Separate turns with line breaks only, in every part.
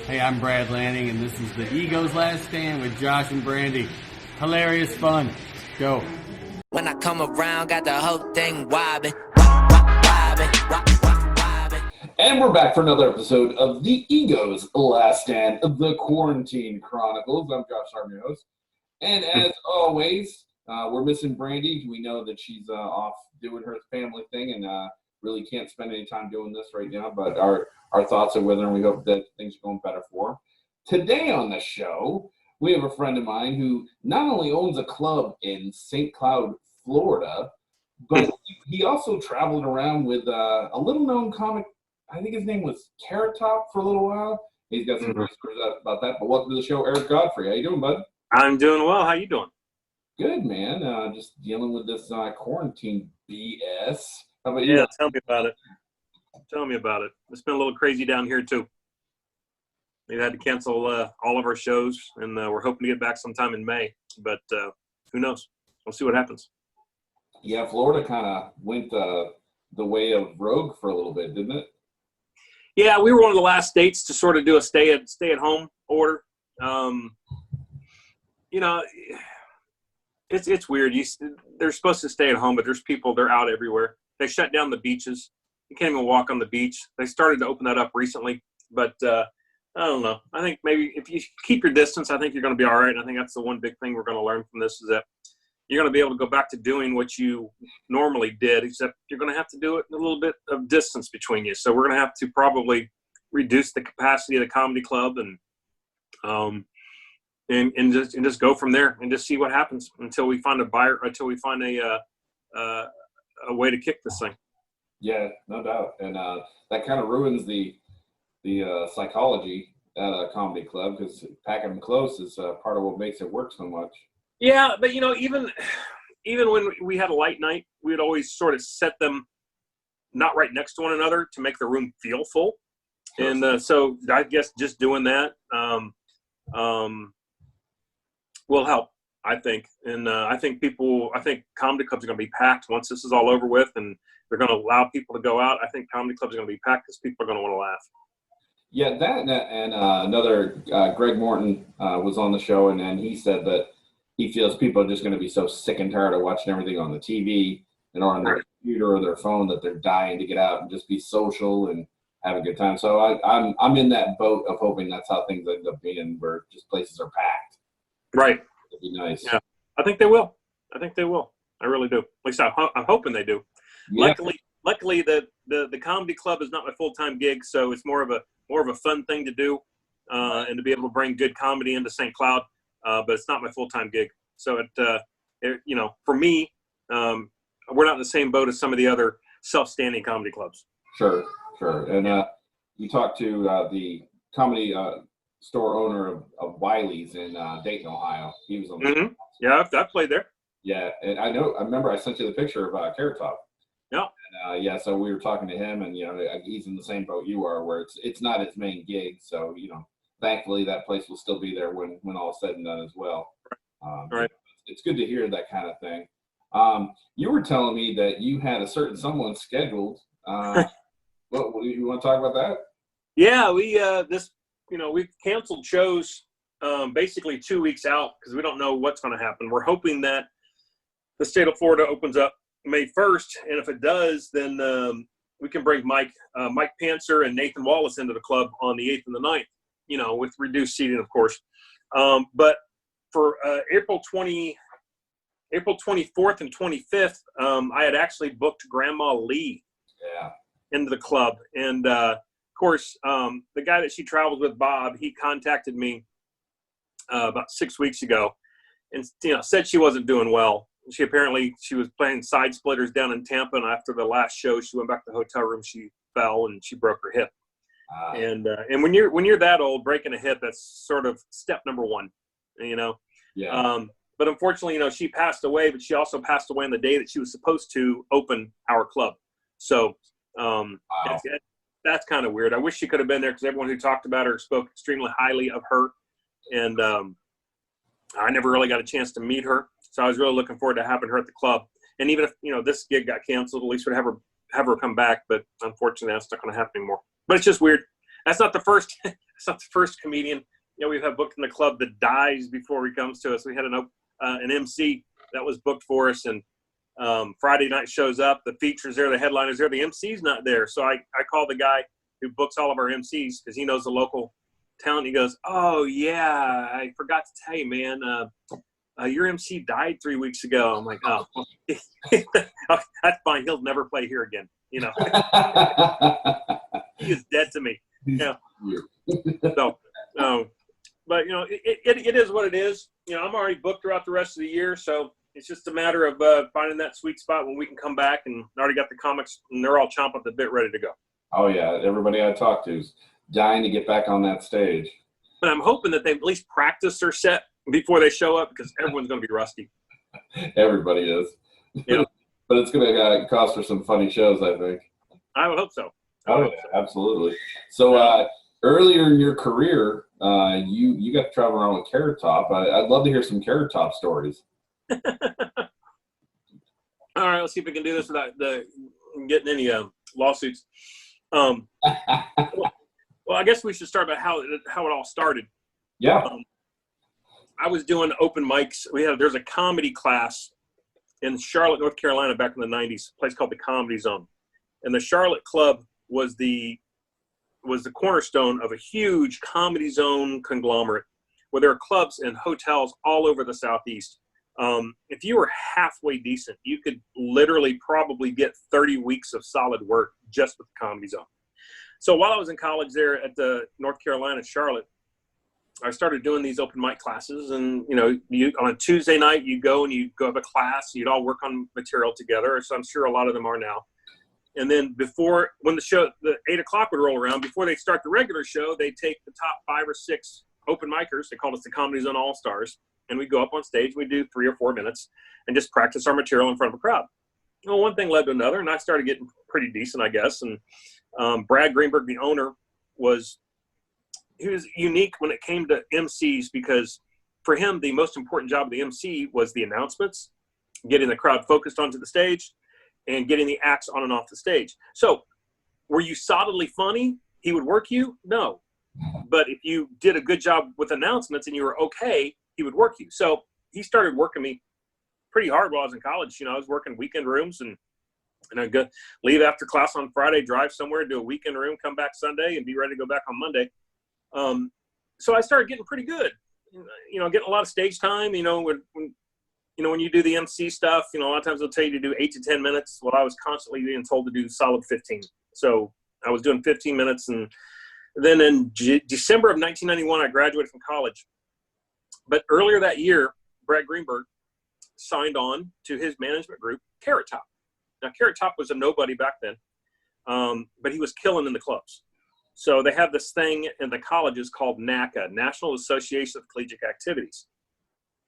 Hey, I'm Brad Lanning, and this is the Ego's Last Stand with Josh and Brandy. Hilarious fun. Go.
When I come around, got the whole thing wobbin', wobbin'.
And we're back for another episode of the Ego's Last Stand, the Quarantine Chronicles. I'm Josh, your host. And as always, we're missing Brandy. We know that she's off doing her family thing and really can't spend any time doing this right now. But our thoughts are with her, and we hope that things are going better for her. Today on the show, we have a friend of mine who not only owns a club in St. Cloud, Florida, but he also traveled around with a little-known comic. I think his name was Carrot Top for a little while. He's got some great stories about that. But welcome to the show, Eric Godfrey. How you doing, bud?
I'm doing well. How you doing?
Good, man. Just dealing with this quarantine BS. How about you?
Yeah, tell me about it. Tell me about it. It's been a little crazy down here, too. We've had to cancel all of our shows, and we're hoping to get back sometime in May. But who knows? We'll see what happens.
Yeah, Florida kind of went the way of Rogue for a little bit, didn't it?
Yeah, we were one of the last states to sort of do a stay at home order. You know, it's weird. They're supposed to stay at home, but there's people. They're out everywhere. They shut down the beaches. You can't even walk on the beach. They started to open that up recently, but I don't know. I think maybe if you keep your distance, I think you're going to be all right. And I think that's the one big thing we're going to learn from this is that you're going to be able to go back to doing what you normally did, except you're going to have to do it in a little bit of distance between you. So we're going to have to probably reduce the capacity of the comedy club and just go from there and just see what happens until we find a buyer, until we find a way to kick this thing.
Yeah, no doubt. And that kind of ruins the psychology at a comedy club because packing them close is part of what makes it work so much.
Yeah, but, you know, even when we had a light night, we'd always sort of set them not right next to one another to make the room feel full. Sure. And so I guess just doing that will help, I think. And I think comedy clubs are going to be packed once this is all over with, and they're going to allow people to go out. I think comedy clubs are going to be packed because people are going to want to laugh.
Yeah, that and another Greg Morton was on the show, and he said that he feels people are just going to be so sick and tired of watching everything on the TV and on their computer or their phone that they're dying to get out and just be social and have a good time. So I'm in that boat of hoping that's how things end up being, where just places are packed.
Right.
It'd be nice.
Yeah, I think they will. I really do. At least I'm hoping they do. Yeah. Luckily, the comedy club is not my full-time gig, so it's more of a fun thing to do, and to be able to bring good comedy into St. Cloud. But it's not my full-time gig. So you know, for me, we're not in the same boat as some of the other self-standing comedy clubs.
Sure. And you talked to the comedy store owner of Wiley's in Dayton, Ohio. He was on the show.
Yeah, I played there.
Yeah, and I remember I sent you the picture of Carrot Top.
Yeah.
And so we were talking to him, and you know, he's in the same boat you are, where it's not his main gig. So you know, thankfully that place will still be there when all is said and done as well.
Right.
It's good to hear that kind of thing. You were telling me that you had a certain someone scheduled. What you want to talk about that?
Yeah, we've canceled shows basically 2 weeks out because we don't know what's going to happen. We're hoping that the state of Florida opens up May 1st, and if it does, then we can bring Mike Pantzer and Nathan Wallace into the club on the 8th and the 9th, you know, with reduced seating, of course. But for April 24th and 25th, I had actually booked Grandma Lee into the club. And, of course, the guy that she travels with, Bob, he contacted me about 6 weeks ago and, you know, said she wasn't doing well. She was playing Side Splitters down in Tampa, and after the last show, she went back to the hotel room. She fell and she broke her hip. And when you're that old, breaking a hip, that's sort of step number one, you know.
Yeah.
But unfortunately, you know, she passed away. But she also passed away on the day that she was supposed to open our club. So that's kind of weird. I wish she could have been there because everyone who talked about her spoke extremely highly of her, and I never really got a chance to meet her. So I was really looking forward to having her at the club. And even if, you know, this gig got canceled, at least we'd have her come back. But unfortunately, that's not going to happen anymore. But it's just weird. That's not the first It's not the first comedian, we've had booked in the club that dies before he comes to us. We had an MC that was booked for us, and Friday night shows up, the feature's there, the headliner's there, the MC's not there. So I called the guy who books all of our MCs because he knows the local town. He goes, "Oh yeah, I forgot to tell you, man, your MC died 3 weeks ago." I'm like, "Oh, that's fine. He'll never play here again." He is dead to me. So, but it is what it is. I'm already booked throughout the rest of the year, so it's just a matter of finding that sweet spot when we can come back. And I already got the comics, and they're all chomping at the bit, ready to go.
Oh yeah, everybody I talk to is dying to get back on that stage.
But I'm hoping that they at least practice their set before they show up, because everyone's going to be rusty.
Everybody is.
Yeah.
But it's going to cost for some funny shows, I think.
I would hope so.
Absolutely. So earlier in your career, you got to travel around with Carrot Top. I'd love to hear some Carrot Top stories.
All right, let's see if we can do this without getting any lawsuits. Well, I guess we should start about how it all started.
Yeah.
I was doing open mics. There's a comedy class in Charlotte, North Carolina, back in the 90s, a place called the Comedy Zone. And the Charlotte Club was the cornerstone of a huge Comedy Zone conglomerate where there are clubs and hotels all over the Southeast. If you were halfway decent, you could literally probably get 30 weeks of solid work just with the Comedy Zone. So while I was in college there at the North Carolina, Charlotte, I started doing these open mic classes, and on a Tuesday night you go have a class, you'd all work on material together. So I'm sure a lot of them are now. And then when the 8 o'clock would roll around, before they start the regular show, they take the top 5 or 6 open micers. They called us the Comedy Zone All-Stars. And we go up on stage, we do 3 or 4 minutes and just practice our material in front of a crowd. Well, one thing led to another, and I started getting pretty decent, I guess. And Brad Greenberg, the owner, he was unique when it came to MCs, because for him, the most important job of the MC was the announcements, getting the crowd focused onto the stage, and getting the acts on and off the stage. So were you solidly funny? He would work you? No. But if you did a good job with announcements and you were okay, he would work you. So he started working me pretty hard while I was in college. I was working weekend rooms, and I'd go leave after class on Friday, drive somewhere, do a weekend room, come back Sunday, and be ready to go back on Monday. So I started getting pretty good, getting a lot of stage time. When you do the MC stuff, a lot of times they'll tell you to do 8 to 10 minutes. Well, I was constantly being told to do solid 15. So I was doing 15 minutes. And then in December of 1991, I graduated from college. But earlier that year, Brad Greenberg signed on to his management group, Carrot Top. Now, Carrot Top was a nobody back then, but he was killing in the clubs. So they have this thing in the colleges called NACA, National Association of Collegiate Activities.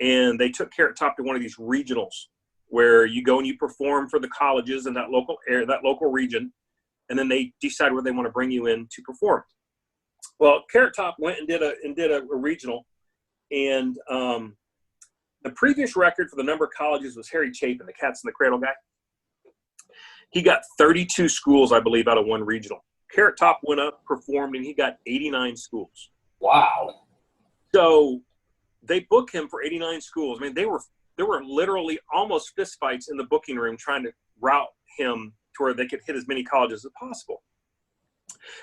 And they took Carrot Top to one of these regionals where you go and you perform for the colleges in that local area, that local region, and then they decide where they want to bring you in to perform. Well, Carrot Top went and did a regional, and the previous record for the number of colleges was Harry Chapin, the Cats in the Cradle guy. He got 32 schools, I believe, out of one regional. Carrot Top went up, performed, and he got 89 schools.
Wow.
So they booked him for 89 schools. I mean, there were literally almost fistfights in the booking room trying to route him to where they could hit as many colleges as possible.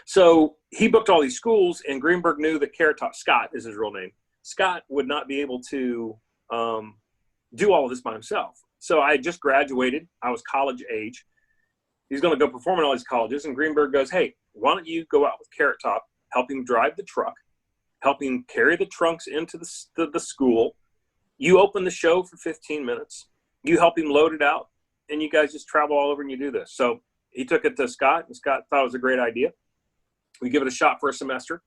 So he booked all these schools, and Greenberg knew that Carrot Top, Scott is his real name, Scott would not be able to do all of this by himself. So I had just graduated. I was college age. He's going to go perform in all these colleges, and Greenberg goes, "Hey, why don't you go out with Carrot Top, help him drive the truck, help him carry the trunks into the school. You open the show for 15 minutes. You help him load it out, and you guys just travel all over and you do this." So he took it to Scott, and Scott thought it was a great idea. We give it a shot for a semester,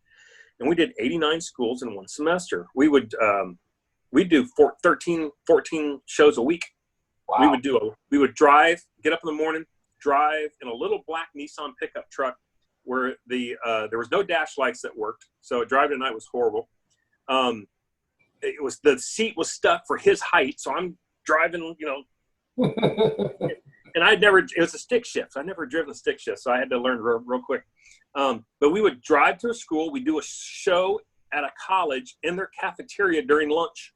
and we did 89 schools in one semester. We'd do 13, 14 shows a week.
Wow.
We would drive, get up in the morning, drive in a little black Nissan pickup truck where there was no dash lights that worked, so driving at night was horrible. The seat was stuck for his height, so I'm driving, and it was a stick shift. I never driven a stick shift, so I had to learn real quick. But we would drive to a school. We'd do a show at a college in their cafeteria during lunch.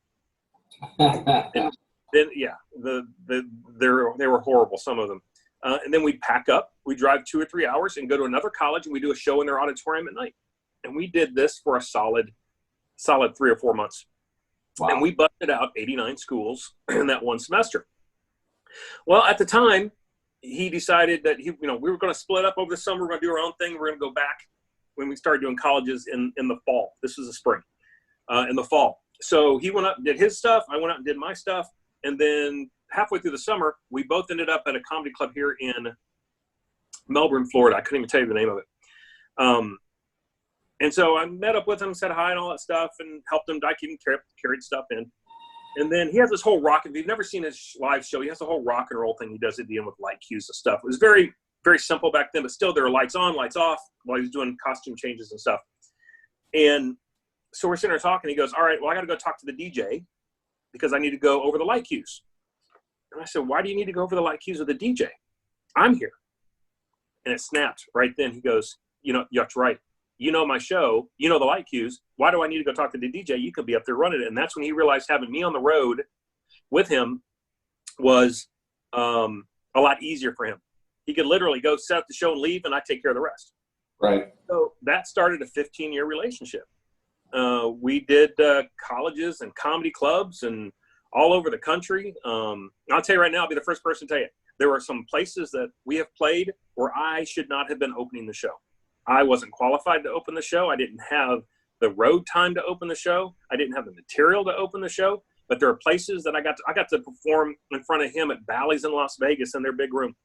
And then, yeah, they were horrible, some of them. And then we'd pack up. We'd drive 2 or 3 hours and go to another college, and we do a show in their auditorium at night. And we did this for a solid 3 or 4 months.
Wow.
And we busted out 89 schools in that one semester. Well, at the time, he decided that we were going to split up over the summer. We're going to do our own thing. We're going to go back when we started doing colleges in the fall. This was the spring, in the fall. So he went up and did his stuff. I went out and did my stuff. And then halfway through the summer, we both ended up at a comedy club here in Melbourne, Florida. I couldn't even tell you the name of it. And so I met up with him, said hi and all that stuff, and helped him. I even carried stuff in. And then he has this whole rock. If you've never seen his live show, he has a whole rock and roll thing he does at the end with light cues and stuff. It was very, very simple back then, but still there were lights on, lights off while he was doing costume changes and stuff. And so we're sitting there talking. He goes, all right, well, I got to go talk to the DJ because I need to go over the light cues. And I said, why do you need to go over the light cues with the DJ? I'm here. And it snapped right then. He goes, that's right. You know my show, you know the light cues. Why do I need to go talk to the DJ? You could be up there running it. And that's when he realized having me on the road with him was a lot easier for him. He could literally go set up the show and leave, and I take care of the rest.
Right.
So that started a 15-year relationship. We did colleges and comedy clubs and all over the country. I'll tell you right now, I'll be the first person to tell you, there were some places that we have played where I should not have been opening the show. I wasn't qualified to open the show. I didn't have the road time to open the show. I didn't have the material to open the show. But there are places that I got to perform in front of him at Bally's in Las Vegas in their big room.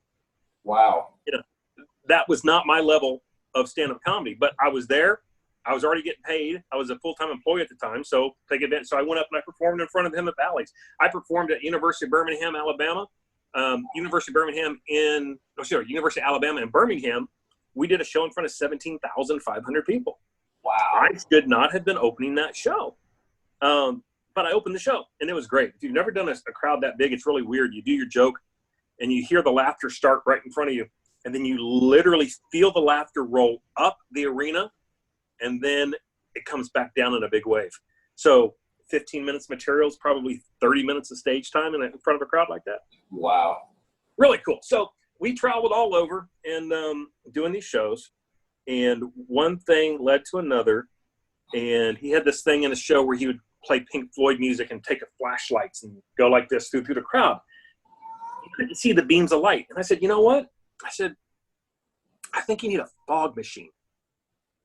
Wow.
That was not my level of stand-up comedy, but I was there. I was already getting paid. I was a full-time employee at the time, so take advantage. So I went up and I performed in front of him at Bally's. I performed at University of Birmingham, Alabama. University of Alabama in Birmingham. We did a show in front of 17,500 people.
Wow.
I should not have been opening that show. But I opened the show, and it was great. If you've never done a crowd that big, it's really weird. You do your joke, and you hear the laughter start right in front of you, and then you literally feel the laughter roll up the arena, and then it comes back down in a big wave. So 15 minutes material is probably 30 minutes of stage time in front of a crowd like that.
Wow.
Really cool. So we traveled all over and doing these shows, and one thing led to another. And he had this thing in the show where he would play Pink Floyd music and take flashlights and go like this through the crowd. You couldn't see the beams of light. And I said, you know what? I said, I think you need a fog machine.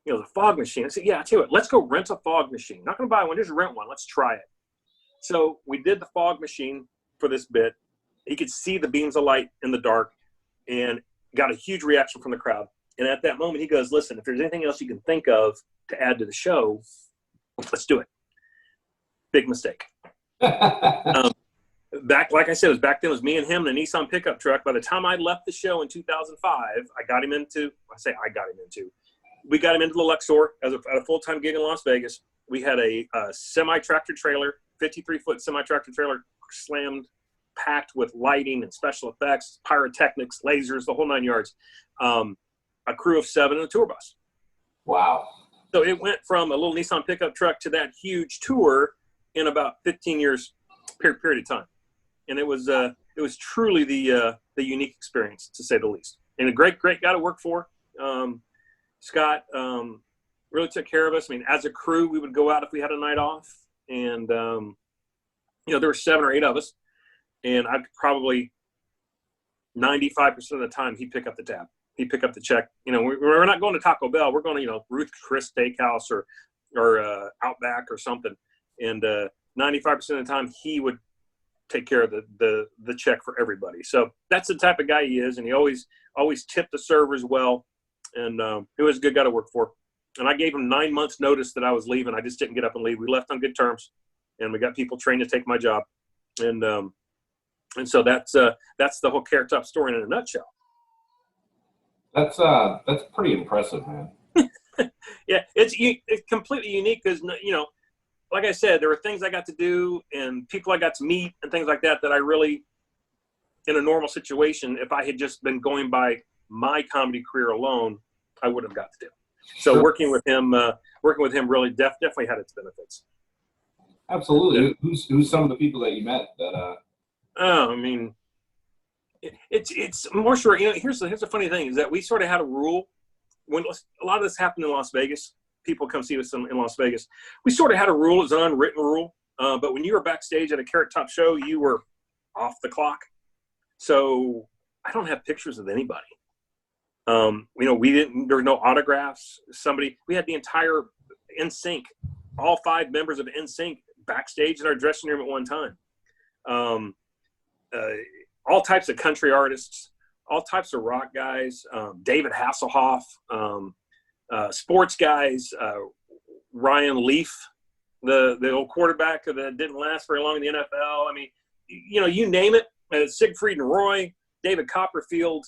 The fog machine. I said, yeah, I tell you what, let's go rent a fog machine. Not going to buy one, just rent one. Let's try it. So we did the fog machine for this bit. He could see the beams of light in the dark and got a huge reaction from the crowd. And at that moment, he goes, listen, if there's anything else you can think of to add to the show, let's do it. Big mistake. Back, like I said, back then it was me and him in a Nissan pickup truck. By the time I left the show in 2005, we got him into the Luxor at a full-time gig in Las Vegas. We had a semi-tractor trailer, 53-foot semi-tractor trailer, slammed, packed with lighting and special effects, pyrotechnics, lasers, the whole 9 yards. A crew of 7 and a tour bus.
Wow.
So it went from a little Nissan pickup truck to that huge tour in about 15 years period of time. And it was truly the unique experience, to say the least. And a great guy to work for. Scott really took care of us. I mean, as a crew, we would go out if we had a night off. And, there were 7 or 8 of us. And I'd probably 95% of the time he'd pick up the tab. He'd pick up the check. We're not going to Taco Bell. We're going to, Ruth Chris Steakhouse or Outback or something. And 95% of the time he would take care of the check for everybody. So that's the type of guy he is. And he always tipped the servers well. And he was a good guy to work for. And I gave him 9 months notice that I was leaving. I just didn't get up and leave. We left on good terms, and we got people trained to take my job. And so that's the whole Carrot Top story in a nutshell.
That's pretty impressive, man.
Yeah, it's completely unique because, like I said, there were things I got to do and people I got to meet and things like that I really, in a normal situation, if I had just been going by my comedy career alone, I wouldn't have got to do. So
Sure.
working with him really definitely had its benefits.
Absolutely. Who's some of the people that you met that?
I mean, it's more sure. Here's the funny thing is that we sort of had a rule when a lot of this happened in Las Vegas. People come see us in Las Vegas. We sort of had a rule. It's an unwritten rule. But when you were backstage at a Carrot Top show, you were off the clock. So I don't have pictures of anybody. We didn't. There were no autographs. We had the entire NSYNC, all 5 members of NSYNC backstage in our dressing room at one time. All types of country artists, all types of rock guys, David Hasselhoff, sports guys, Ryan Leaf, the old quarterback that didn't last very long in the NFL. I mean, you name it. Siegfried and Roy, David Copperfield,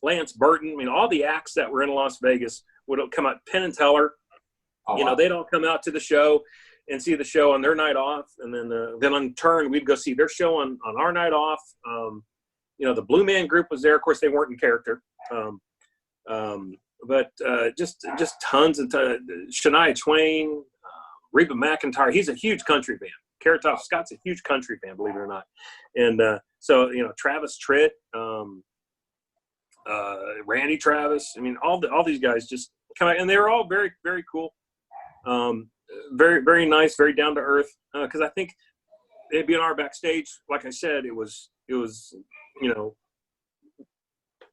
Lance Burton. I mean, all the acts that were in Las Vegas would come out. Penn and Teller.
Wow.
They'd all come out to the show and see the show on their night off, and then in turn we'd go see their show on our night off. The Blue Man Group was there. Of course, they weren't in character, but just tons of Shania Twain, Reba McEntire. He's a huge country fan. Carrot Top Scott's a huge country fan, believe it or not, and so Travis Tritt, Randy Travis. I mean, all these guys just come out, and they were all very, very cool. Very, very nice, very down to earth. Because I think they'd be in our backstage. Like I said, it was,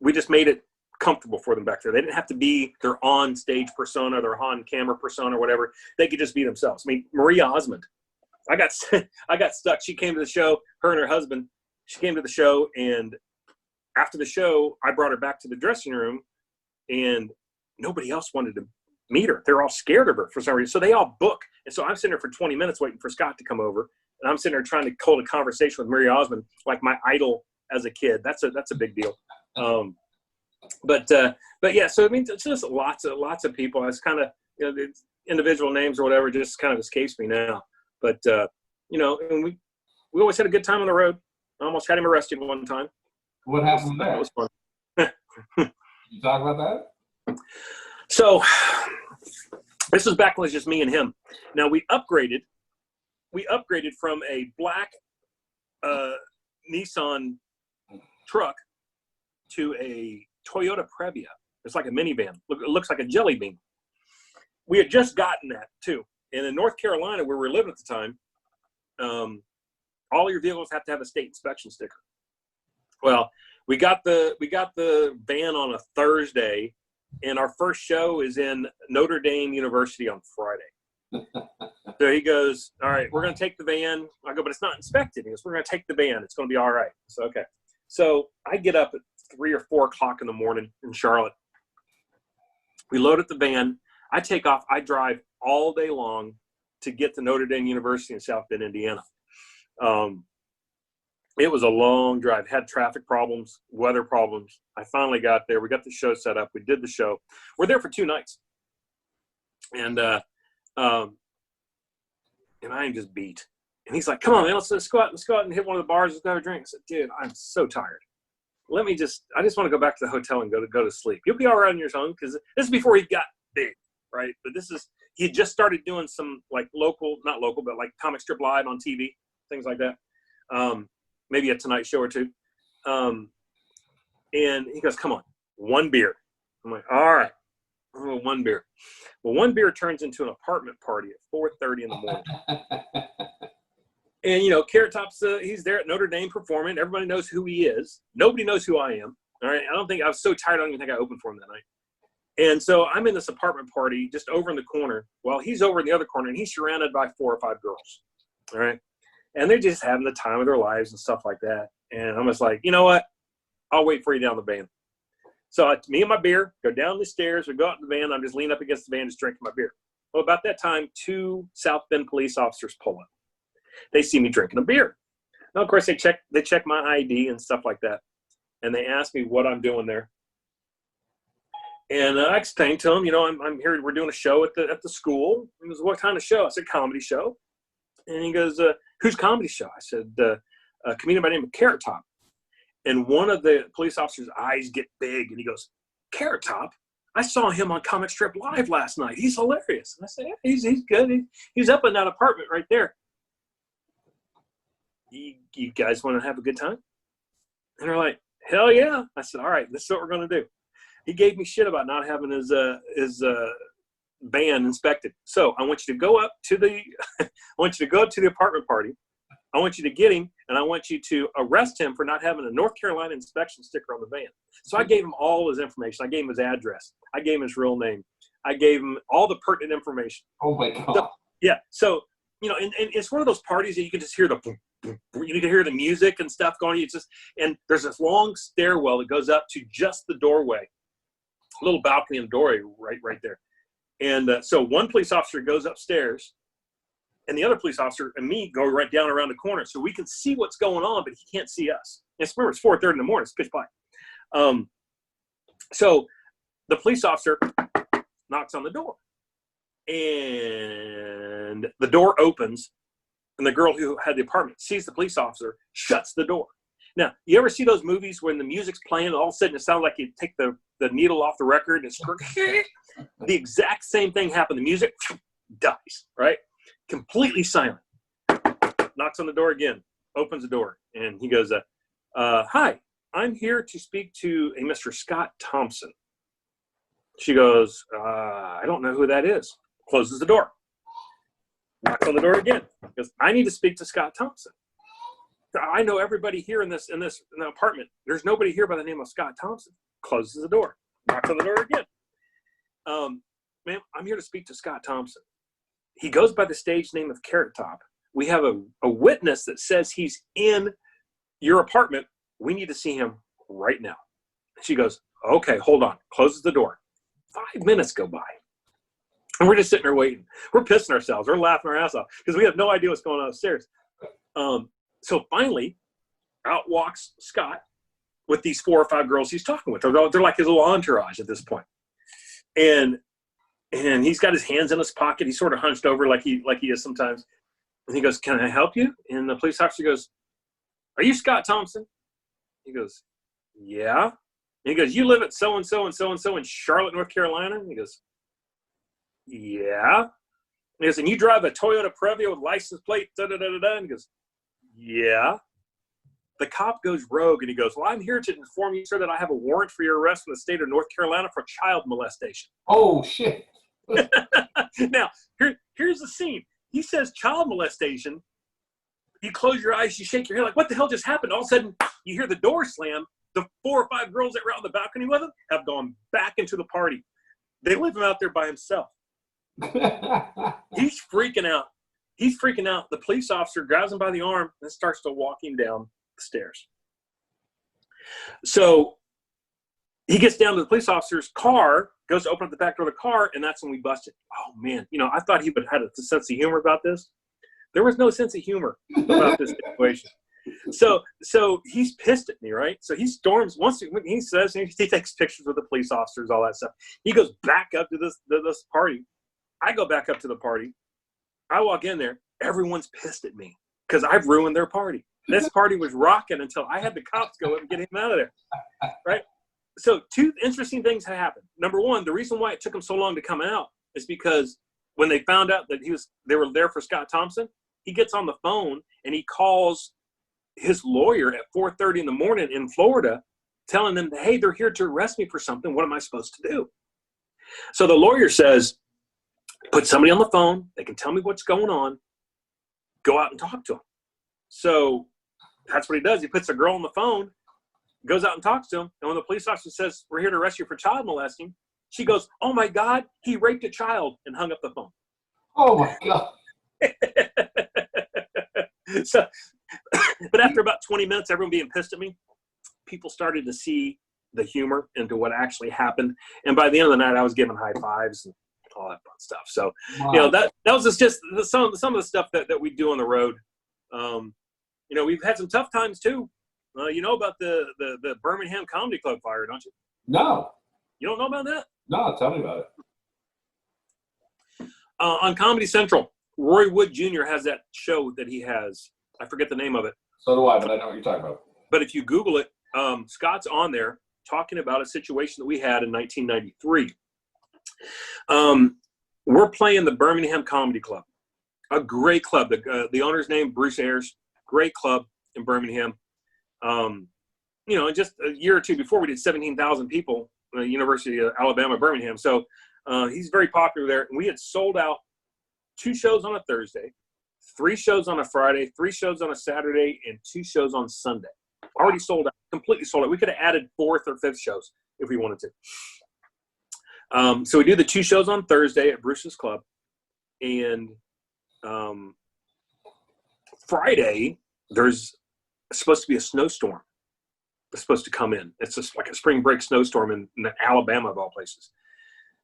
we just made it comfortable for them back there. They didn't have to be their on stage persona, their on camera persona, or whatever. They could just be themselves. I mean, Maria Osmond. I got stuck. She came to the show. Her and her husband. She came to the show, and after the show, I brought her back to the dressing room, and nobody else wanted to meet her. They're all scared of her for some reason. So they all book. And so I'm sitting there for 20 minutes waiting for Scott to come over. And I'm sitting there trying to hold a conversation with Maria Osmond, like my idol as a kid. That's a big deal. But yeah, so I mean, it's just lots of people. I was kind of, the individual names or whatever just kind of escapes me now. But, and we always had a good time on the road. I almost had him arrested one time.
What happened there?
That was fun.
You talk about that?
So this was back when it was just me and him. Now we upgraded from a black Nissan truck to a Toyota Previa. It's like a minivan. It looks like a jelly bean. We had just gotten that too. And in North Carolina, where we were living at the time, all your vehicles have to have a state inspection sticker. Well, we got the van on a Thursday, and our first show is in Notre Dame University on Friday. So he goes, all right, we're going to take the van. I go, but it's not inspected. He goes, we're going to take the van. It's going to be all right. So, okay. So I get up at 3 or 4 o'clock in the morning in Charlotte. We load up the van. I take off. I drive all day long to get to Notre Dame University in South Bend, Indiana. It was a long drive. Had traffic problems, weather problems. I finally got there. We got the show set up. We did the show. We're there for 2 nights. And I am just beat. And he's like, come on, man, let's go out and hit one of the bars. Let's go have a drink. I said, dude, I'm so tired. I just want to go back to the hotel and go to sleep. You'll be all right on your own, because this is before he got big, right? But he had just started doing some like not local, but like comic strip live on TV, things like that. Maybe a Tonight Show or 2. And he goes, come on, 1 beer. I'm like, all right, 1 beer. Well, 1 beer turns into an apartment party at 4:30 in the morning. And, Carrot Top's, he's there at Notre Dame performing. Everybody knows who he is. Nobody knows who I am. All right. I was so tired, I don't even think I opened for him that night. And so I'm in this apartment party just over in the corner while he's over in the other corner, and he's surrounded by 4 or 5 girls. All right. And they're just having the time of their lives and stuff like that. And I'm just like, you know what? I'll wait for you down the van. So me and my beer go down the stairs. We go out in the van. I'm just leaning up against the van, just drinking my beer. Well, about that time, 2 South Bend police officers pull up. They see me drinking a beer. Now, of course, they check my ID and stuff like that. And they ask me what I'm doing there. And I explained to them, I'm here. We're doing a show at the school. He goes, what kind of show? I said, comedy show. And he goes, whose comedy show? I said, a comedian by the name of Carrot Top. And one of the police officers' eyes get big, and he goes, Carrot Top? I saw him on Comic Strip Live last night. He's hilarious. And I said, yeah, he's good. He's up in that apartment right there. You guys want to have a good time? And they're like, hell yeah. I said, all right, this is what we're going to do. He gave me shit about not having his van inspected. So I want you to go up to the apartment party. I want you to get him, and I want you to arrest him for not having a North Carolina inspection sticker on the van. So I gave him all his information. I gave him his address. I gave him his real name. I gave him all the pertinent information.
Oh my God.
So, yeah. So, you know, and it's one of those parties that you can just hear you can hear the music and stuff going. It's just, and there's this long stairwell that goes up to just the doorway, a little balcony and doorway right there. And so one police officer goes upstairs, and the other police officer and me go right down around the corner, so we can see what's going on, but he can't see us. And remember, it's 4:30 in the morning. It's pitch black. So the police officer knocks on the door, and the door opens, and the girl who had the apartment sees the police officer, shuts the door. Now, you ever see those movies when the music's playing, and all of a sudden it sounds like you take the needle off the record, and it's the exact same thing happened. The music dies, right? Completely silent. Knocks on the door again, opens the door, and he goes, hi, I'm here to speak to a Mr. Scott Thompson. She goes, I don't know who that is. Closes the door. Knocks on the door again. Goes, I need to speak to Scott Thompson. I know everybody here in the apartment. There's nobody here by the name of Scott Thompson. Closes the door. Knocks on the door again. Ma'am, I'm here to speak to Scott Thompson. He goes by the stage name of Carrot Top. We have a witness that says he's in your apartment. We need to see him right now. She goes, okay, hold on. Closes the door. 5 minutes go by. And we're just sitting there waiting. We're pissing ourselves. We're laughing our ass off because we have no idea what's going on upstairs. So finally, out walks Scott with these 4 or 5 girls he's talking with. They're like his little entourage at this point. And he's got his hands in his pocket. He's sort of hunched over like he is sometimes. And he goes, can I help you? And the police officer goes, are you Scott Thompson? He goes, yeah. And he goes, you live at so-and-so and so-and-so in Charlotte, North Carolina? And he goes, yeah. And he goes, and you drive a Toyota Previa with license plate, da-da-da-da-da? And he goes, yeah. The cop goes rogue, and he goes, well, I'm here to inform you, sir, that I have a warrant for your arrest from the state of North Carolina for child molestation.
Oh, shit.
Now, here's the scene. He says child molestation. You close your eyes, you shake your head like, what the hell just happened? All of a sudden, you hear the door slam. The 4 or 5 girls that were out on the balcony with him have gone back into the party. They leave him out there by himself. He's freaking out. He's freaking out. The police officer grabs him by the arm and starts to walk him down the stairs. So he gets down to the police officer's car, goes to open up the back door of the car, and that's when we busted. Oh, man. You know, I thought he would have had a sense of humor about this. There was no sense of humor about this situation. So he's pissed at me, right? So he storms. Once he says, he takes pictures with the police officers, all that stuff. He goes back up to this party. I go back up to the party. I walk in there. Everyone's pissed at me because I've ruined their party. This party was rocking until I had the cops go up and get him out of there, right? So 2 interesting things happened. Number one, the reason why it took him so long to come out is because when they found out that they were there for Scott Thompson, he gets on the phone and he calls his lawyer at 4:30 in the morning in Florida, telling them, hey, they're here to arrest me for something. What am I supposed to do? So the lawyer says, put somebody on the phone. They can tell me what's going on. Go out and talk to them. So that's what he does. He puts a girl on the phone, goes out and talks to him. And when the police officer says, we're here to arrest you for child molesting, she goes, oh, my God, he raped a child, and hung up the phone.
Oh, my God.
So, but after about 20 minutes, everyone being pissed at me, people started to see the humor into what actually happened. And by the end of the night, I was giving high fives and all that fun stuff. So,
wow.
You know, that was just some of the stuff that we do on the road. You know, we've had some tough times too. You know about the Birmingham Comedy Club fire, don't you?
No.
You don't know about that?
No, tell me about it.
On Comedy Central, Roy Wood Jr. has that show that he has. I forget the name of it.
So do I, but I know what you're talking about.
But if you Google it, Scott's on there talking about a situation that we had in 1993. We're playing the Birmingham Comedy Club, a great club. The owner's name, Bruce Ayers, great club in Birmingham. You know, just a year or two before, we did 17,000 people at the University of Alabama, Birmingham. So he's very popular there. And we had sold out 2 shows on a Thursday, 3 shows on a Friday, 3 shows on a Saturday, and 2 shows on Sunday. Already sold out, completely sold out. We could have added 4th or 5th shows if we wanted to. So we do the 2 shows on Thursday at Bruce's Club. And Friday, there's supposed to be a snowstorm. It's supposed to come in. It's just like a spring break snowstorm in Alabama, of all places.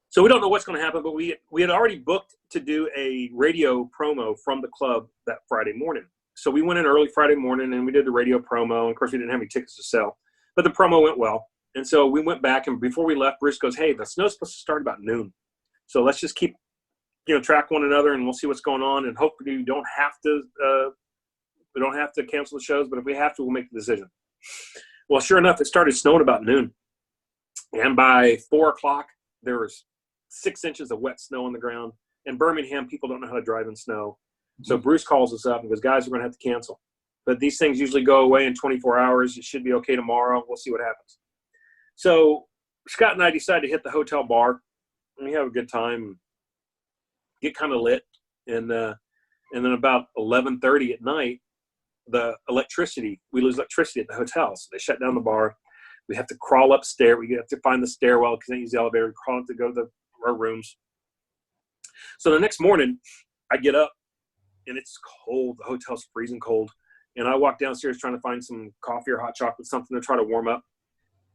So we don't know what's going to happen, but we had already booked to do a radio promo from the club that Friday morning. So we went in early Friday morning and we did the radio promo. And of course, we didn't have any tickets to sell, but the promo went well. And so we went back, and before we left, Bruce goes, "Hey, the snow's supposed to start about noon. So let's just keep, track one another, and we'll see what's going on. And hopefully we don't have to cancel the shows, but if we have to, we'll make the decision." Well, sure enough, it started snowing about noon. And by 4 o'clock, there was 6 inches of wet snow on the ground. In Birmingham, people don't know how to drive in snow. So Bruce calls us up and goes, "Guys, we're going to have to cancel. But these things usually go away in 24 hours. It should be okay tomorrow. We'll see what happens." So Scott and I decided to hit the hotel bar. And we have a good time, get kind of lit. And then about 11:30 at night, we lose electricity at the hotel. So they shut down the bar. We have to crawl upstairs. We have to find the stairwell because they use the elevator. We crawl up to go to our rooms. So the next morning, I get up, and it's cold. The hotel's freezing cold. And I walk downstairs trying to find some coffee or hot chocolate, something to try to warm up.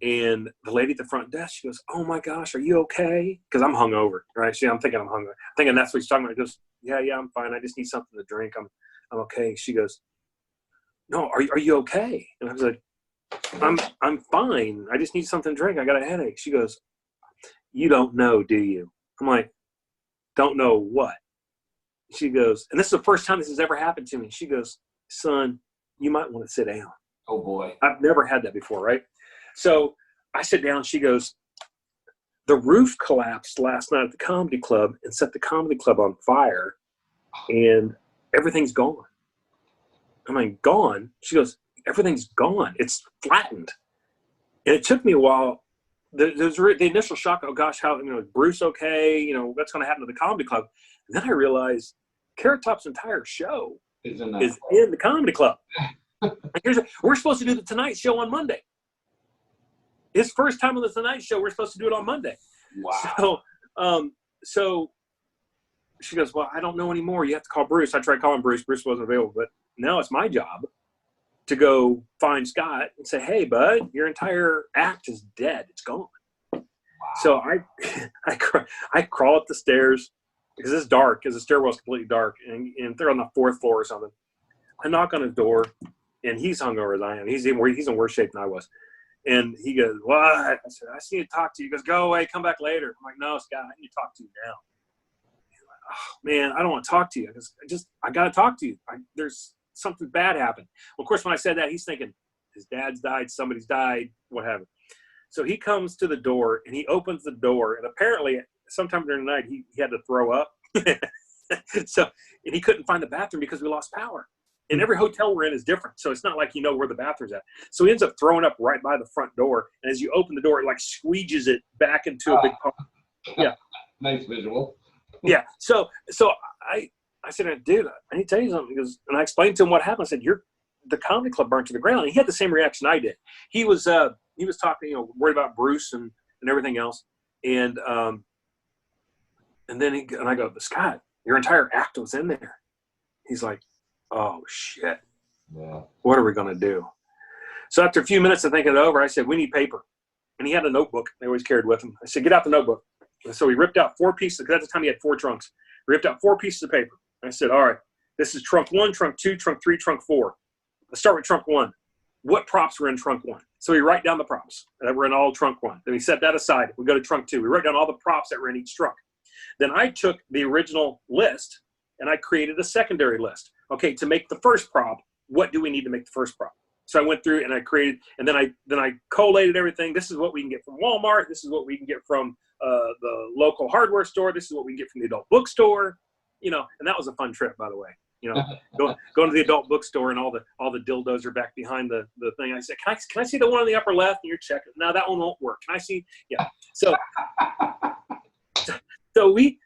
And the lady at the front desk, she goes, "Oh, my gosh, are you okay?" Because I'm hungover, right? See, I'm thinking I'm hungover. Thinking that's what she's talking about. She goes, yeah, I'm fine. I just need something to drink. I'm okay. She goes, "No, are you okay?" And I was like, I'm fine. I just need something to drink. I got a headache." She goes, "You don't know, do you?" I'm like, "Don't know what?" She goes, and this is the first time this has ever happened to me. She goes, "Son, you might want to sit down."
Oh, boy.
I've never had that before, right? So I sit down. She goes, "The roof collapsed last night at the comedy club and set the comedy club on fire, and everything's gone." I'm like, "Gone?" She goes, "Everything's gone. It's flattened." And it took me a while. There's the initial shock. Oh gosh, how, is Bruce okay? What's going to happen to the comedy club? And then I realized Carrot Top's entire show is in the comedy club. We're supposed to do the Tonight Show on Monday. His first time on the Tonight Show, we're supposed to do it on Monday.
Wow.
So she goes, "Well, I don't know anymore. You have to call Bruce." I tried calling Bruce. Bruce wasn't available. But now it's my job to go find Scott and say, "Hey, bud, your entire act is dead. It's gone." Wow. So I crawl up the stairs because it's dark, because the stairwell's completely dark, and they're on the 4th floor or something. I knock on his door, and he's hungover as I am. He's in worse shape than I was. And he goes, "What?" I said, "I just need to talk to you." He goes, "Go away, come back later." I'm like, "No, Scott, I need to talk to you now." He's like, "Oh, man, I don't want to talk to you." I got to talk to you. There's something bad happened. Well, of course, when I said that, he's thinking his dad's died, somebody's died, what have you. So he comes to the door, and he opens the door, and apparently sometime during the night, he had to throw up. And he couldn't find the bathroom because we lost power. And every hotel we're in is different, so it's not like where the bathroom's at. So he ends up throwing up right by the front door, and as you open the door, it like squeegees it back into a big pump. Yeah.
Nice visual.
Yeah. So I said, "Dude, I need to tell you something." He goes, and I explained to him what happened. I said, "The comedy club burned to the ground." And he had the same reaction I did. He was talking, worried about Bruce and everything else. And then I go, "Scott, your entire act was in there." He's like, "Oh shit.
Yeah.
What are we going to do?" So after a few minutes of thinking it over, I said, "We need paper." And he had a notebook they always carried with him. I said, "Get out the notebook." And so we ripped out 4 pieces, because at the time he had 4 trunks. We ripped out 4 pieces of paper. I said, "All right, this is trunk 1, trunk 2, trunk 3, trunk 4. Let's start with trunk 1. What props were in trunk 1? So we write down the props that were in all trunk 1. Then we set that aside. We go to trunk 2. We write down all the props that were in each trunk. Then I took the original list and I created a secondary list. Okay, to make the first prop, what do we need to make the first prop? So I went through and I created, and then I collated everything. This is what we can get from Walmart. This is what we can get from the local hardware store. This is what we get from the adult bookstore, you know. And that was a fun trip, by the way. You know, going to the adult bookstore and all the dildos are back behind the thing. I said, can I see the one on the upper left? And you're checking. No, that one won't work. Can I see? Yeah. So we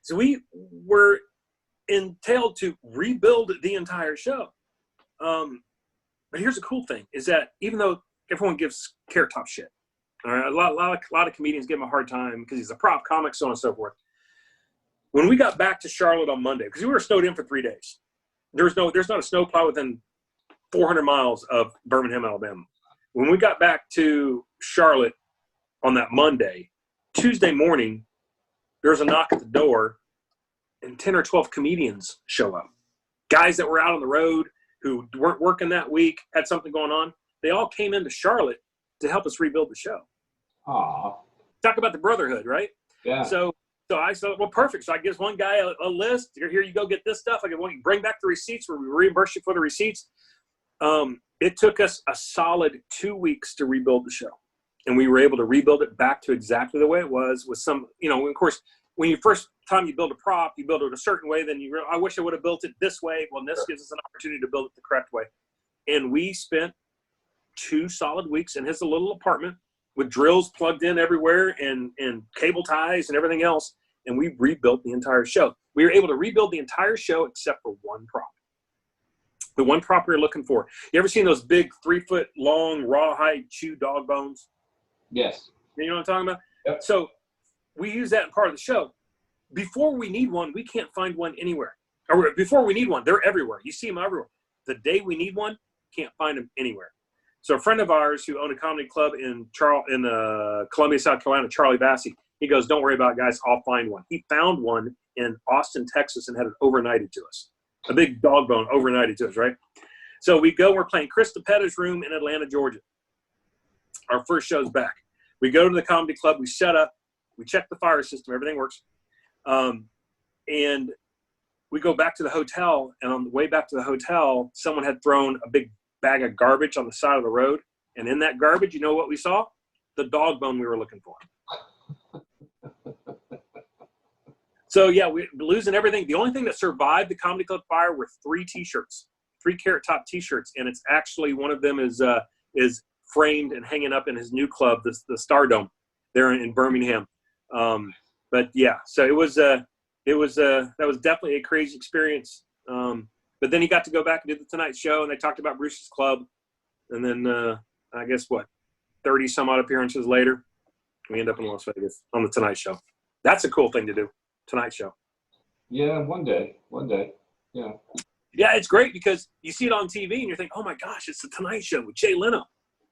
were entailed to rebuild the entire show. But here's the cool thing is that even though everyone gives Carrot Top shit, all right, a lot of comedians give him a hard time because he's a prop comic, so on and so forth. When we got back to Charlotte on Monday, because we were snowed in for 3 days, there's not a snowplow within 400 miles of Birmingham, Alabama. When we got back to Charlotte on that Monday, Tuesday morning, there's a knock at the door, and 10 or 12 comedians show up. Guys that were out on the road who weren't working that week, had something going on. They all came into Charlotte to help us rebuild the show.
Aw.
Talk about the brotherhood, right?
Yeah.
So I said, well, perfect. So I gives one guy a list. Here, you go get this stuff. I go, well, you bring back the receipts where we reimburse you for the receipts. It took us a solid 2 weeks to rebuild the show. And we were able to rebuild it back to exactly the way it was with some, you know, of course, when you first time you build a prop, you build it a certain way, then you I wish I would have built it this way. Well, this gives us an opportunity to build it the correct way. And we spent 2 solid weeks in his little apartment with drills plugged in everywhere and cable ties and everything else. And we rebuilt the entire show. We were able to rebuild the entire show except for one prop. The one prop we were looking for. You ever seen those big 3-foot long rawhide chew dog bones?
Yes.
You know what I'm talking about?
Yep.
So we use that in part of the show. Before we need one, we can't find one anywhere. Or before we need one, they're everywhere. You see them everywhere. The day we need one, can't find them anywhere. So a friend of ours who owned a comedy club in Columbia, South Carolina, Charlie Bassey, he goes, don't worry about it, guys. I'll find one. He found one in Austin, Texas, and had it overnighted to us. A big dog bone overnighted to us, right? So we go, we're playing Chris DePetta's room in Atlanta, Georgia. Our first show's back. We go to the comedy club, we set up, we check the fire system, everything works. And we go back to the hotel, and on the way back to the hotel, someone had thrown a big bag of garbage on the side of the road. And in that garbage, you know what we saw? The dog bone we were looking for. So yeah, we're losing everything. The only thing that survived the comedy club fire were 3 T-shirts, 3 Carrot Top T-shirts, and it's actually one of them is framed and hanging up in his new club, the Sardam, there in Birmingham. But yeah, so that was definitely a crazy experience. But then he got to go back and do the Tonight Show, and they talked about Bruce's Club, and then I guess 30 some odd appearances later, we end up in Las Vegas on the Tonight Show. That's a cool thing to do. Tonight Show.
Yeah, one day. Yeah.
Yeah, it's great because you see it on TV and you think, oh my gosh, it's the Tonight Show with Jay Leno.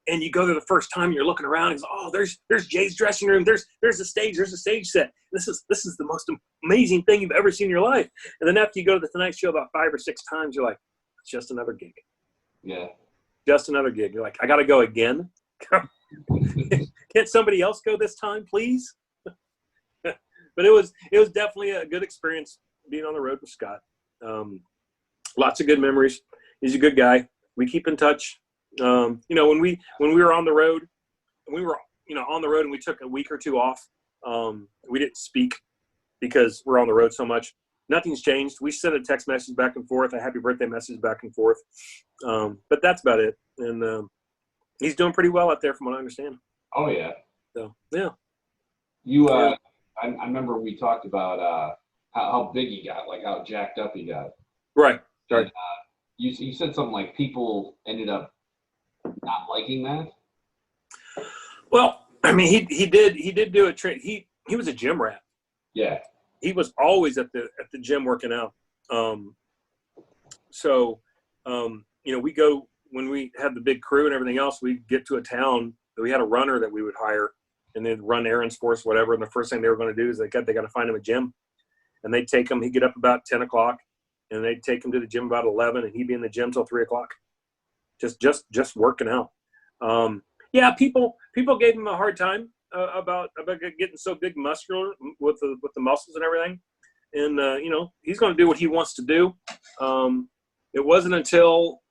And you go there the first time, you're looking around, and oh, there's Jay's dressing room, there's a stage, there's a stage set. This is the most amazing thing you've ever seen in your life. And then after you go to the Tonight Show about 5 or 6 times, you're like, it's just another gig.
Yeah. Just
another gig. You're like, I gotta go again. Can't somebody else go this time, please? But it was definitely a good experience being on the road with Scott. Lots of good memories. He's a good guy. We keep in touch. You know, when we were on the road, and we took a week or 2 off. We didn't speak because we're on the road so much. Nothing's changed. We send a text message back and forth, a happy birthday message back and forth. But that's about it. And he's doing pretty well out there from what I understand.
Oh yeah.
So yeah.
You I remember we talked about how big he got, like how jacked up he got.
Right.
And, you said something like people ended up not liking that.
Well, I mean, he did do a train. He was a gym rat.
Yeah.
He was always at the gym working out. So you know, we go when we had the big crew and everything else. We get to a town that we had a runner that we would hire, and they'd run errands for us, whatever. And the first thing they were going to do is they got to find him a gym, and they'd take him. He'd get up about 10 o'clock, and they'd take him to the gym about 11, and he'd be in the gym till 3 o'clock, just working out. Yeah, people gave him a hard time about getting so big, muscular with the muscles and everything. And you know, he's going to do what he wants to do. It wasn't until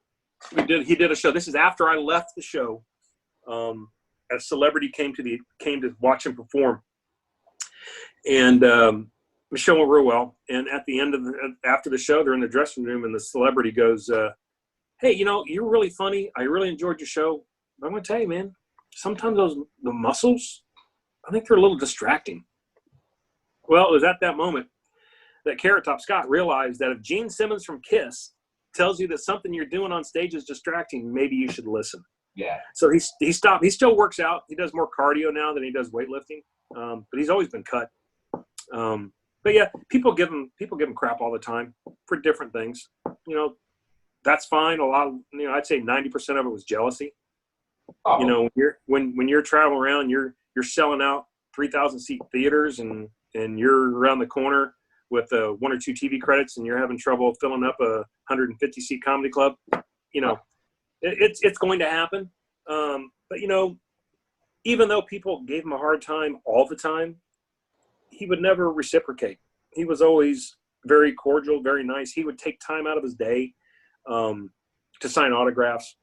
he did a show. This is after I left the show. A celebrity came to watch him perform, And the show went real well. And at the end of after the show, they're in the dressing room, and the celebrity goes, "Hey, you're really funny. I really enjoyed your show. But I'm going to tell you, man, sometimes the muscles, I think they're a little distracting." Well, it was at that moment that Carrot Top Scott realized that if Gene Simmons from Kiss tells you that something you're doing on stage is distracting, maybe you should listen.
Yeah.
So he stopped. He still works out. He does more cardio now than he does weightlifting, but he's always been cut. But yeah, people give him crap all the time for different things. That's fine. A lot of, I'd say 90% of it was jealousy.
Oh.
When you're traveling around, you're selling out 3,000 seat theaters, and you're around the corner with 1 or 2 TV credits, and you're having trouble filling up a 150 seat comedy club. It's going to happen. But even though people gave him a hard time all the time, he would never reciprocate. He was always very cordial, very nice. He would take time out of his day to sign autographs.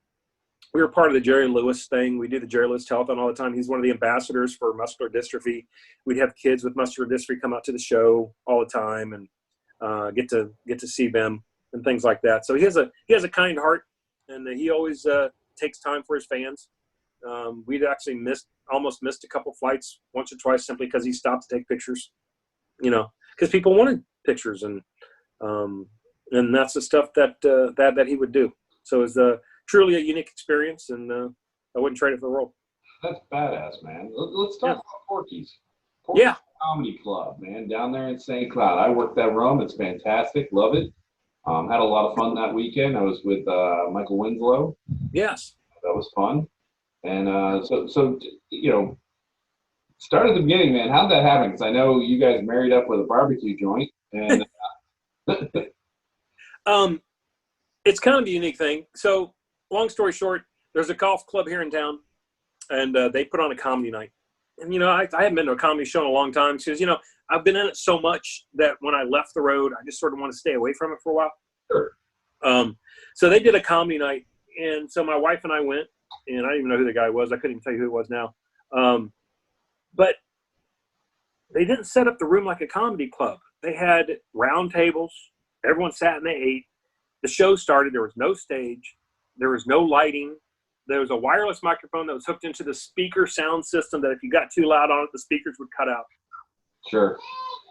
We were part of the Jerry Lewis thing. We do the Jerry Lewis telethon all the time. He's one of the ambassadors for muscular dystrophy. We'd have kids with muscular dystrophy come out to the show all the time and get to see them and things like that. So he has a kind heart, and he always takes time for his fans. We'd actually almost missed a couple flights once or twice simply because he stopped to take pictures, because people wanted pictures, and that's the stuff that he would do. So it was truly a unique experience, and I wouldn't trade it for the world.
That's badass, man. Let's talk about Porky's.
Yeah.
Comedy Club, man, down there in St. Cloud. I worked that room. It's fantastic. Love it. Had a lot of fun that weekend. I was with Michael Winslow.
Yes.
That was fun. And so start at the beginning, man. How'd that happen? Because I know you guys married up with a barbecue joint. And
it's kind of a unique thing. So long story short, there's a golf club here in town, and they put on a comedy night. And, I haven't been to a comedy show in a long time because, I've been in it so much that when I left the road, I just sort of want to stay away from it for a while.
Sure.
So they did a comedy night. And so my wife and I went, and I didn't even know who the guy was. I couldn't even tell you who it was now. But they didn't set up the room like a comedy club. They had round tables. Everyone sat and they ate. The show started. There was no stage. There was no lighting. There was a wireless microphone that was hooked into the speaker sound system that if you got too loud on it, the speakers would cut out.
Sure.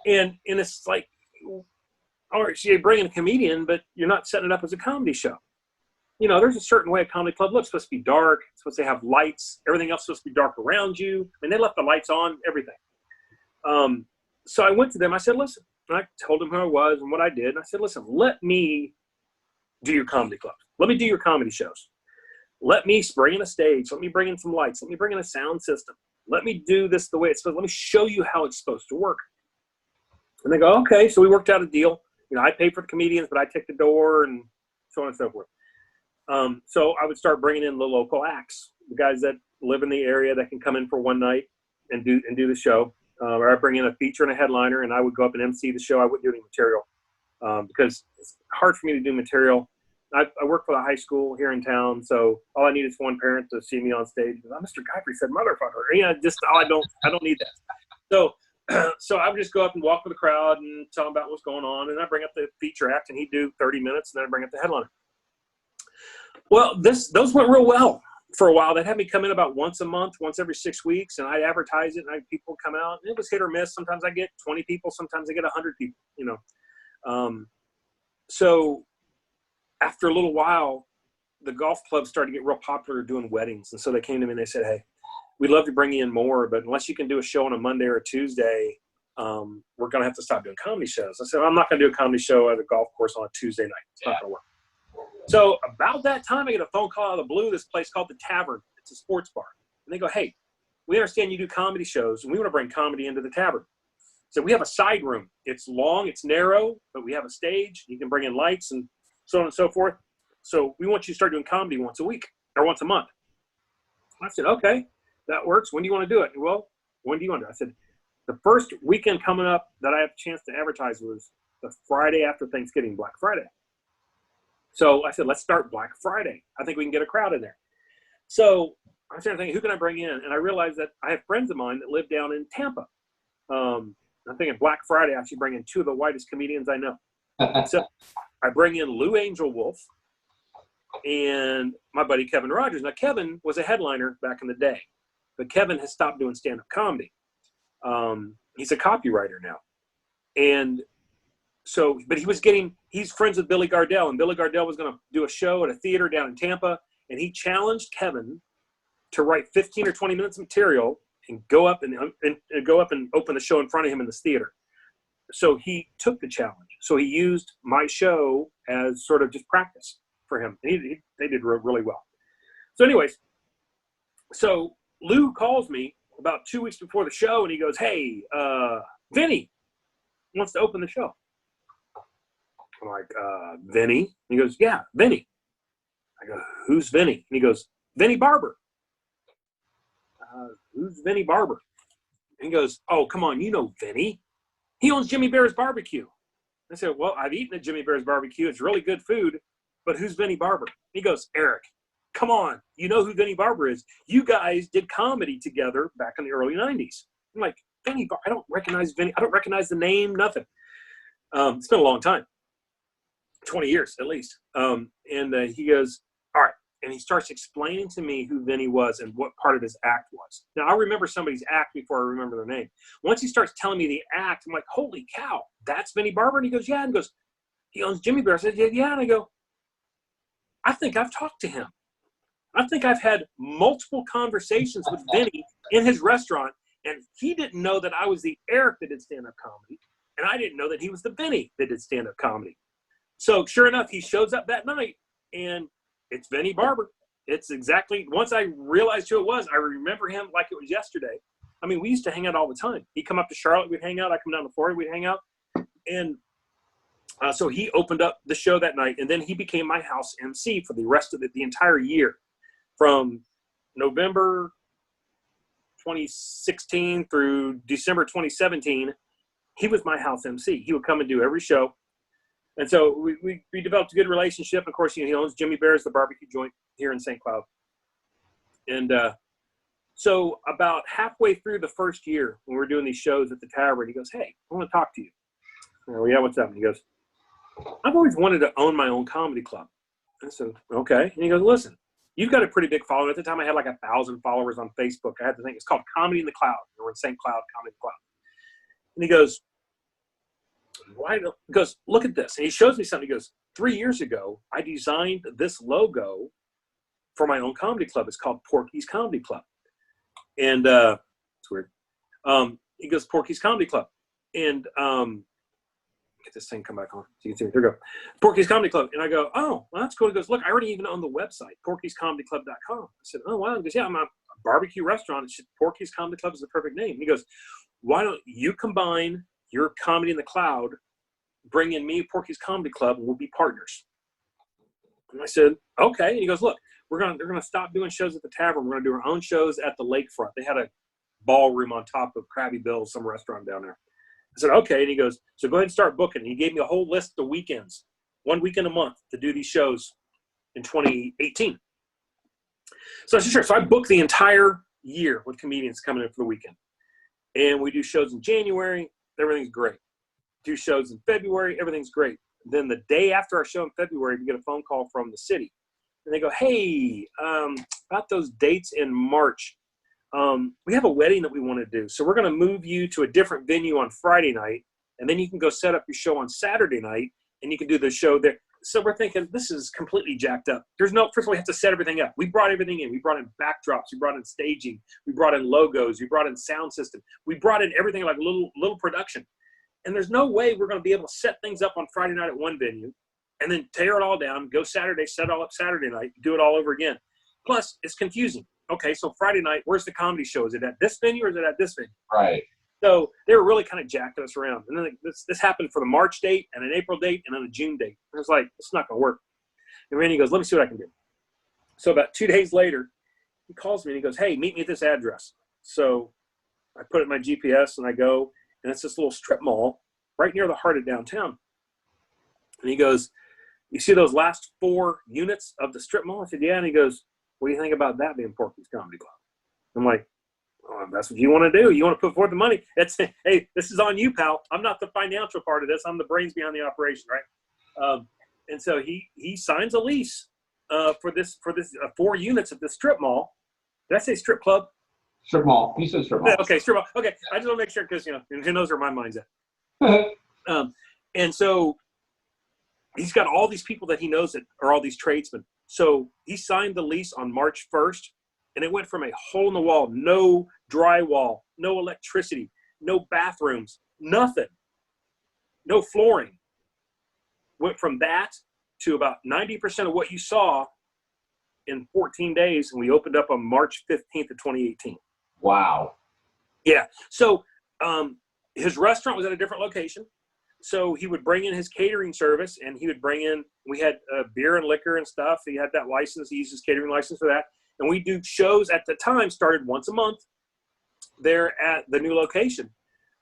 And it's like, all right, so you bring in a comedian, but you're not setting it up as a comedy show. There's a certain way a comedy club looks. It's supposed to be dark. It's supposed to have lights. Everything else is supposed to be dark around you. I mean, they left the lights on, everything. So I went to them. I said, listen, and I told them who I was and what I did. And I said, listen, let me do your comedy club. Let me do your comedy shows. Let me bring in a stage. Let me bring in some lights. Let me bring in a sound system. Let me do this the way it's supposed to. Let me show you how it's supposed to work. And they go, okay. So we worked out a deal. I paid for the comedians, but I take the door and so on and so forth. So I would start bringing in the local acts, the guys that live in the area that can come in for one night and do the show. Or I bring in a feature and a headliner, and I would go up and MC the show. I wouldn't do any material because it's hard for me to do material. I work for the high school here in town, so all I need is one parent to see me on stage. Mr. Godfrey said, "Motherfucker!" I don't need that. So I would just go up and walk with the crowd and tell them about what's going on, and I bring up the feature act, and he'd do 30 minutes, and then I bring up the headliner. Well, those went real well for a while. They'd have me come in about once a month, once every 6 weeks, and I'd advertise it, and people would come out. And it was hit or miss. Sometimes I get 20 people. Sometimes I get 100 people, So after a little while, the golf club started to get real popular doing weddings. And so they came to me and they said, hey, we'd love to bring you in more, but unless you can do a show on a Monday or a Tuesday, we're going to have to stop doing comedy shows. I said, I'm not going to do a comedy show at a golf course on a Tuesday night. It's not going to work. So about that time, I get a phone call out of the blue, this place called The Tavern. It's a sports bar. And they go, hey, we understand you do comedy shows, and we want to bring comedy into the Tavern. So we have a side room. It's long, it's narrow, but we have a stage. You can bring in lights and so on and so forth. So we want you to start doing comedy once a week or once a month. I said, okay, that works. When do you want to do it? Well, when do you want to do it? I said, the first weekend coming up that I have a chance to advertise was the Friday after Thanksgiving, Black Friday. So I said, let's start Black Friday. I think we can get a crowd in there. So I started thinking, who can I bring in? And I realized that I have friends of mine that live down in Tampa. I'm thinking Black Friday, I should bring in 2 of the whitest comedians I know. So I bring in Lou Angel Wolf and my buddy Kevin Rogers. Now, Kevin was a headliner back in the day, but Kevin has stopped doing stand-up comedy. He's a copywriter now. And so, but he's friends with Billy Gardell, and Billy Gardell was going to do a show at a theater down in Tampa, and he challenged Kevin to write 15 or 20 minutes of material and go up and open the show in front of him in this theater. So he took the challenge. So he used my show as sort of just practice for him. And they did really well. So anyways, so Lou calls me about 2 weeks before the show, and he goes, "Hey, Vinny wants to open the show." I'm like, Vinny? He goes, "Yeah, Vinny." I go, "Who's Vinny?" And he goes, "Vinny Barber." Who's Vinny Barber? And he goes, "Oh, come on, you know Vinny. He owns Jimmy Bear's Barbecue." I said, "Well, I've eaten at Jimmy Bear's Barbecue. It's really good food, but who's Vinny Barber?" He goes, "Eric, come on. You know who Vinny Barber is. You guys did comedy together back in the early 90s. I'm like, "Vinny Barber? I don't recognize Vinny. I don't recognize the name, nothing." It's been a long time, 20 years at least. And he goes, "All right." And he starts explaining to me who Vinny was and what part of his act was. Now, I remember somebody's act before I remember their name. Once he starts telling me the act, I'm like, "Holy cow, that's Vinny Barber?" And he goes, "Yeah." And he goes, "He owns Jimmy Bear." I said, "Yeah." And I go, "I think I've talked to him. I think I've had multiple conversations with Vinny in his restaurant, and he didn't know that I was the Eric that did stand-up comedy, and I didn't know that he was the Vinny that did stand-up comedy." So sure enough, he shows up that night, and it's Vinny Barber. It's exactly, once I realized who it was, I remember him like it was yesterday. I mean, we used to hang out all the time. He'd come up to Charlotte, we'd hang out. I'd come down to Florida, we'd hang out. And so he opened up the show that night, and then he became my house MC for the rest of the entire year. From November 2016 through December 2017, he was my house MC. He would come and do every show. And so we developed a good relationship. Of course, he owns Jimmy Bear's, the barbecue joint here in St. Cloud. And so about halfway through the first year, when we were doing these shows at the Tavern, he goes, "Hey, I want to talk to you." I go, "Yeah, what's up?" And he goes, "I've always wanted to own my own comedy club." I said, "Okay." And he goes, "Listen, you've got a pretty big following." At the time, I had like 1,000 followers on Facebook. I had the thing. It's called Comedy in the Cloud. We're in St. Cloud, Comedy in the Cloud. And he goes, he goes, "Look at this." And he shows me something. He goes, 3 years ago, I designed this logo for my own comedy club. It's called Porky's Comedy Club. And it's weird. He goes, "Porky's Comedy Club." And get this thing come back on. So you can see, here we go. Porky's Comedy Club. And I go, "Oh, well, that's cool." He goes, "Look, I already even own the website, porkyscomedyclub.com. I said, "Oh, wow." He goes, "Yeah, I'm a barbecue restaurant. It's just Porky's Comedy Club is the perfect name." He goes, "Why don't you combine your Comedy in the Cloud, bring in me, Porky's Comedy Club, and we'll be partners." And I said, "Okay." And he goes, "Look, they're gonna stop doing shows at the Tavern. We're gonna do our own shows at the lakefront." They had a ballroom on top of Krabby Bill's, some restaurant down there. I said, "Okay." And he goes, "So go ahead and start booking." And he gave me a whole list of weekends, 1 weekend a month, to do these shows in 2018. So I said, "Sure." So I booked the entire year with comedians coming in for the weekend. And we do shows in January. Everything's great. Do shows in February. Everything's great. Then the day after our show in February, we get a phone call from the city. And they go, "Hey, about those dates in March, we have a wedding that we want to do. So we're going to move you to a different venue on Friday night. And then you can go set up your show on Saturday night, and you can do the show there." So we're thinking, this is completely jacked up. First of all, we have to set everything up. We brought everything in. We brought in backdrops. We brought in staging. We brought in logos. We brought in sound system. We brought in everything, like little production. And there's no way we're going to be able to set things up on Friday night at one venue and then tear it all down, go Saturday, set it all up Saturday night, do it all over again. Plus, it's confusing. Okay, so Friday night, where's the comedy show? Is it at this venue or is it at this venue?
Right.
So they were really kind of jacking us around. And then this happened for the March date and an April date and then a June date. I was like, it's not going to work. And Randy goes, "Let me see what I can do." So about 2 days later, he calls me and he goes, "Hey, meet me at this address." So I put it in my GPS and I go, and it's this little strip mall right near the heart of downtown. And he goes, "You see those last 4 units of the strip mall?" I said, "Yeah." And he goes, "What do you think about that being Porky's Comedy Club?" I'm like, Oh, that's what you want to do. You want to put forth the money. Hey, this is on you, pal. I'm not the financial part of this. I'm the brains behind the operation, right? And so he signs a lease for this 4 units at the strip mall. Did I say strip club?
Strip mall. You said strip mall.
Okay, strip mall. Okay, I just want to make sure because who knows where my mind's at. And so he's got all these people that he knows that are all these tradesmen. So he signed the lease on March 1st, and it went from a hole in the wall, no drywall, no electricity, no bathrooms, nothing, no flooring. Went from that to about 90% of what you saw in 14 days, and we opened up on March 15th of 2018.
Wow.
Yeah. So his restaurant was at a different location. So he would bring in his catering service, and he would bring in, we had beer and liquor and stuff. He had that license. He used his catering license for that. And we do shows at the time, started once a month there at the new location.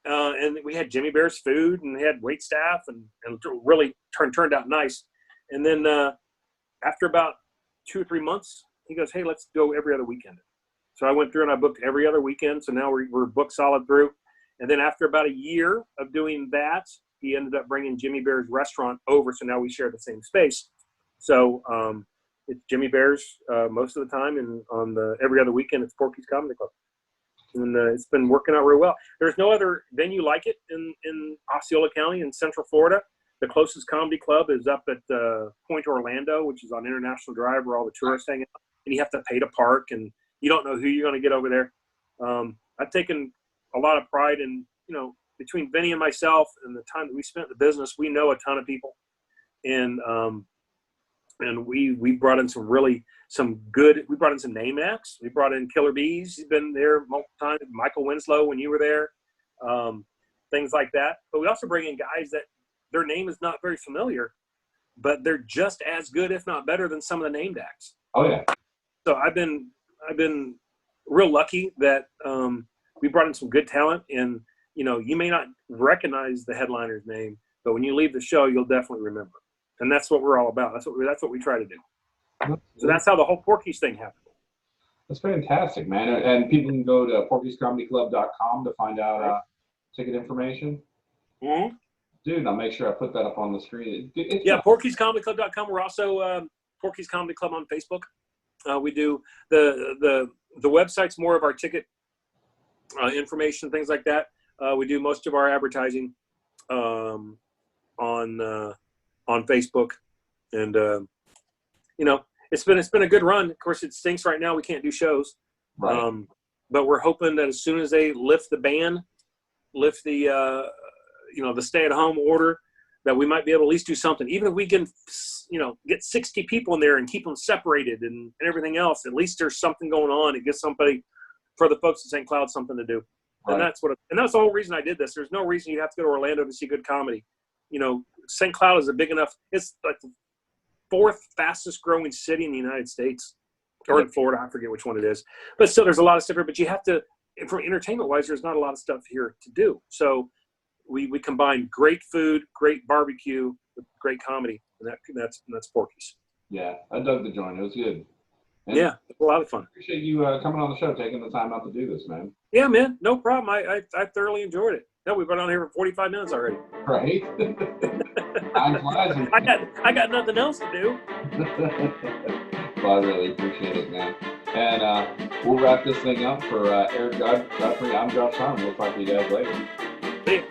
And we had Jimmy Bear's food, and we had wait staff, and really turned out nice. And then after about 2 or 3 months, he goes, hey, let's go every other weekend. So I went through and I booked every other weekend. So now we're booked solid through. And then after about a year of doing that, he ended up bringing Jimmy Bear's restaurant over. So now we share the same space. So it's Jimmy Bear's most of the time. And on the every other weekend, it's Porky's Comedy Club. And it's been working out real well. There's no other venue like it in Osceola County in Central Florida. The closest comedy club is up at Point Orlando, which is on International Drive where all the tourists hang out. And you have to pay to park, and you don't know who you're going to get over there. I've taken a lot of pride in, between Vinny and myself and the time that we spent in the business, we know a ton of people. And we brought in we brought in some name acts. We brought in Killer Bees. He's been there multiple times. Michael Winslow when you were there, things like that. But we also bring in guys that their name is not very familiar, but they're just as good, if not better, than some of the named acts.
Oh yeah.
So I've been real lucky that we brought in some good talent, and you may not recognize the headliner's name, but when you leave the show, you'll definitely remember. And that's what we're all about. That's what we try to do. So that's how the whole Porky's thing happened.
That's fantastic, man. And people can go to porkyscomedyclub.com to find out ticket information.
Mm-hmm.
Dude, I'll make sure I put that up on the screen.
Yeah, porkyscomedyclub.com. We're also Porky's Comedy Club on Facebook. We do the website's more of our ticket information, things like that. We do most of our advertising on Facebook, and it's been a good run. Of course, it stinks right now. We can't do shows,
right.
But we're hoping that as soon as they lift the ban, lift the the stay-at-home order, that we might be able to at least do something. Even if we can, get 60 people in there and keep them separated and everything else, at least there's something going on. It gives somebody, for the folks at St. Cloud, something to do. Right. And that's the whole reason I did this. There's no reason you have to go to Orlando to see good comedy. St. Cloud is a big enough, it's like the 4th fastest growing city in the United States, or in Florida. I forget which one it is, but still there's a lot of stuff here, but you have to, from entertainment wise, there's not a lot of stuff here to do. So we combine great food, great barbecue with great comedy, and that's Porky's.
Yeah, I dug the joint. It was good. And
yeah, it's a lot of fun.
Appreciate you coming on the show, taking the time out to do this, man.
Yeah, man, no problem. I thoroughly enjoyed it. Yeah, we've been on here for 45 minutes already.
Right. Time flies.
I got nothing else to do.
Well, I really appreciate it, man. And we'll wrap this thing up for Eric Godfrey. I'm Josh Sardam. We'll talk to you guys later.
See ya.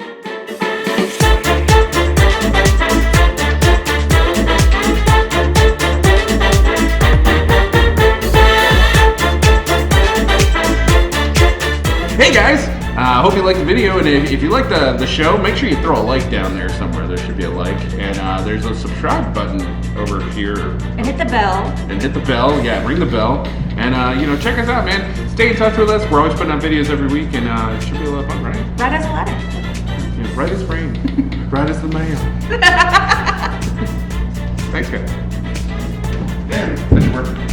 Hey guys, I hope you liked the video, and if you like the show, make sure you throw a like down there somewhere. There should be a like, and there's a subscribe button over here.
And hit the bell.
Yeah, ring the bell, and check us out, man. Stay in touch with us. We're always putting out videos every week, and it should be a lot of fun, right?
Write us a letter.
Yeah, bright as rain, bright as the mail. Thanks, guys. That didn't work.